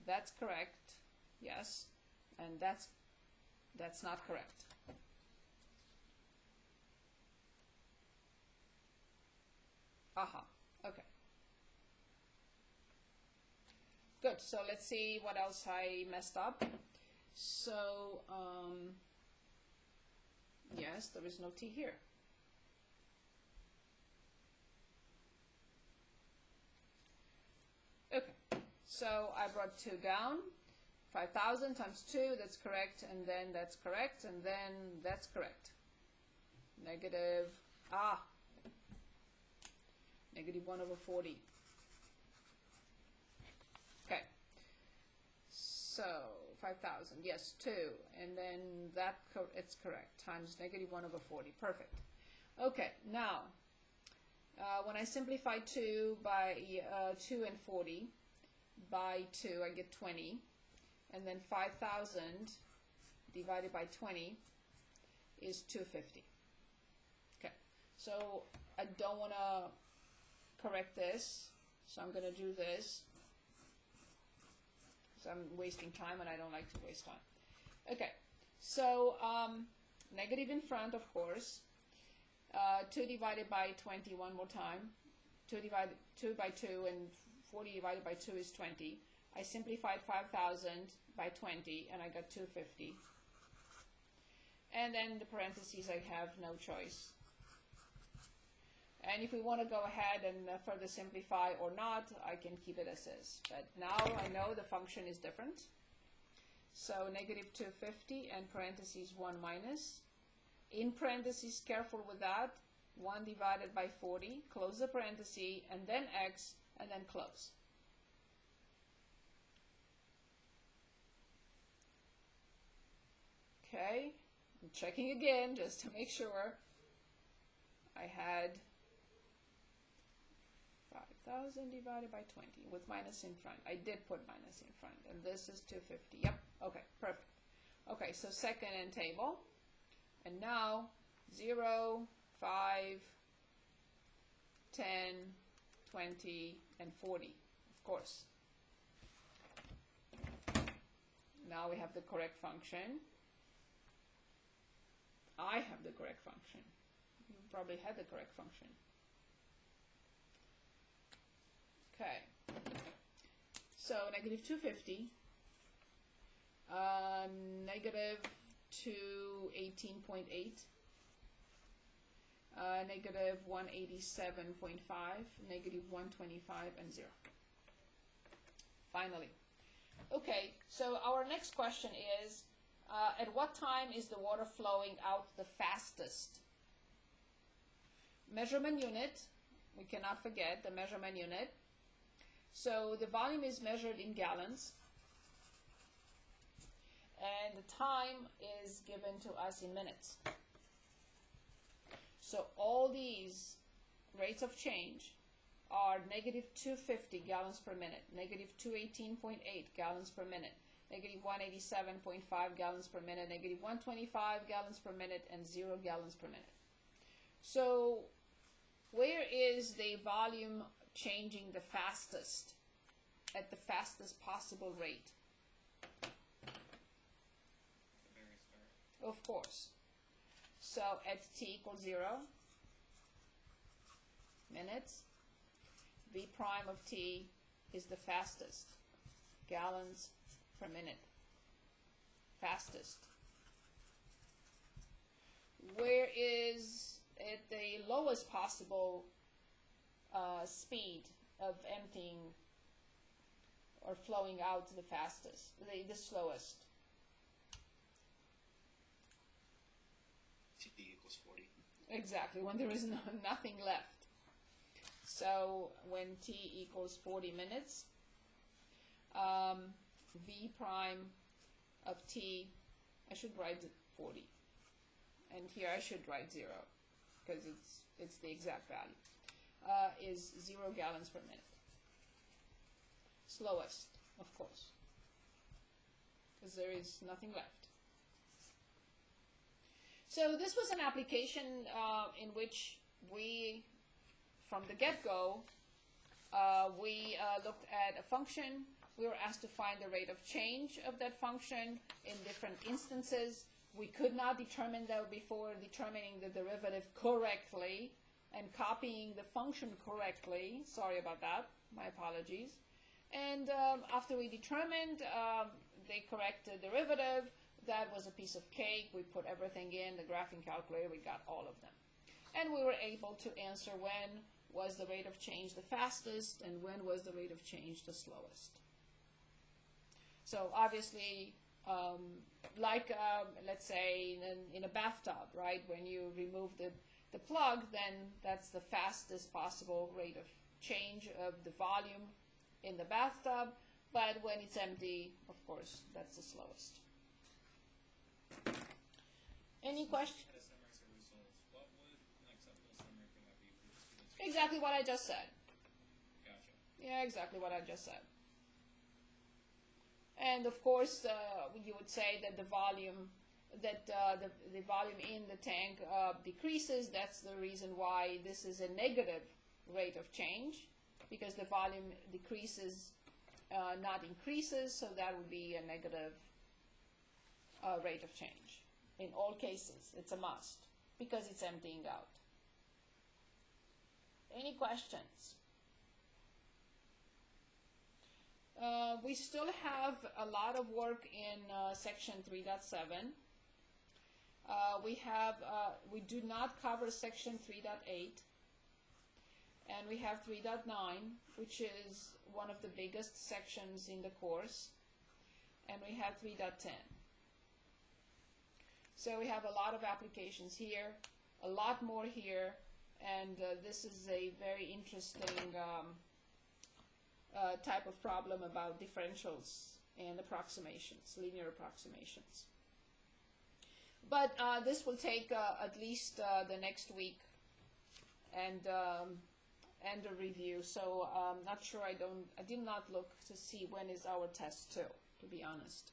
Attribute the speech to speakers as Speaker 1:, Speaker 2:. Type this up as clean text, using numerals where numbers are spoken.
Speaker 1: That's correct. Yes. And that's not correct. Aha. Okay. Good. So let's see what else I messed up. So, yes, there is no t here. Okay. So I brought 2 down. 5,000 times 2, that's correct, and then that's correct, and then that's correct. Negative 1 over 40. Okay. So 5,000, yes, 2, and then it's correct, times negative 1 over 40. Perfect. Okay, now, when I simplify 2 by 2 and 40 by 2, I get 20. And then 5,000 divided by 20 is 250. Okay, so I don't want to correct this, so I'm going to do this. So I'm wasting time, and I don't like to waste time. Okay, so negative in front, of course. 2 divided by 20 one more time. 2 by 2 and 40 divided by 2 is 20. I simplified 5,000 by 20, and I got 250. And then the parentheses, I have no choice. And if we want to go ahead and further simplify or not, I can keep it as is. But now I know the function is different. So negative 250 and parentheses 1 minus. In parentheses, careful with that. 1 divided by 40, close the parenthesis, and then x, and then close. Okay, I'm checking again just to make sure. I had 5,000 divided by 20 with minus in front. I did put minus in front, and this is 250. Yep, okay, perfect. Okay, so second in table. And now 0, 5, 10, 20, and 40, of course. Now we have the correct function. I have the correct function. You probably had the correct function. Okay. So negative 250, negative 218.8, negative 187.5, negative 125, and 0. Finally. Okay, so our next question is, at what time is the water flowing out the fastest? Measurement unit, we cannot forget the measurement unit. So the volume is measured in gallons, and the time is given to us in minutes. So all these rates of change are negative 250 gallons per minute, negative 218.8 gallons per minute, negative 187.5 gallons per minute, negative 125 gallons per minute, and 0 gallons per minute. So where is the volume changing the fastest, at the fastest possible rate? Of course. So at t equals 0 minutes, v prime of t is the fastest, gallons per minute, fastest. Where is it the lowest possible speed of emptying or flowing out the fastest, the slowest?
Speaker 2: T equals 40.
Speaker 1: Exactly, when there is nothing left. So when t equals 40 minutes, v prime of t, I should write 40, and here I should write 0 because it's the exact value, is 0 gallons per minute. Slowest, of course, because there is nothing left. So this was an application in which we, from the get-go, we looked at a function we were asked to find the rate of change of that function in different instances. We could not determine that before determining the derivative correctly and copying the function correctly. Sorry about that, my apologies. And after we determined the correct derivative, that was a piece of cake. We put everything in the graphing calculator, we got all of them. And we were able to answer when was the rate of change the fastest and when was the rate of change the slowest. So obviously, let's say in a bathtub, right? When you remove the plug, then that's the fastest possible rate of change of the volume in the bathtub. But when it's empty, of course, that's the slowest. Any questions? Exactly what I just said.
Speaker 2: Gotcha.
Speaker 1: Yeah, exactly what I just said. And of course, you would say that the volume the volume in the tank decreases. That's the reason why this is a negative rate of change, because the volume decreases, not increases. So that would be a negative rate of change. In all cases, it's a must because it's emptying out. Any questions? We still have a lot of work in section 3.7. We do not cover section 3.8, and we have 3.9, which is one of the biggest sections in the course, and we have 3.10. So we have a lot of applications here, a lot more here, and this is a very interesting type of problem about differentials and approximations, linear approximations. But this will take at least the next week and a review. So I'm not sure. I did not look to see when is our test 2, to be honest.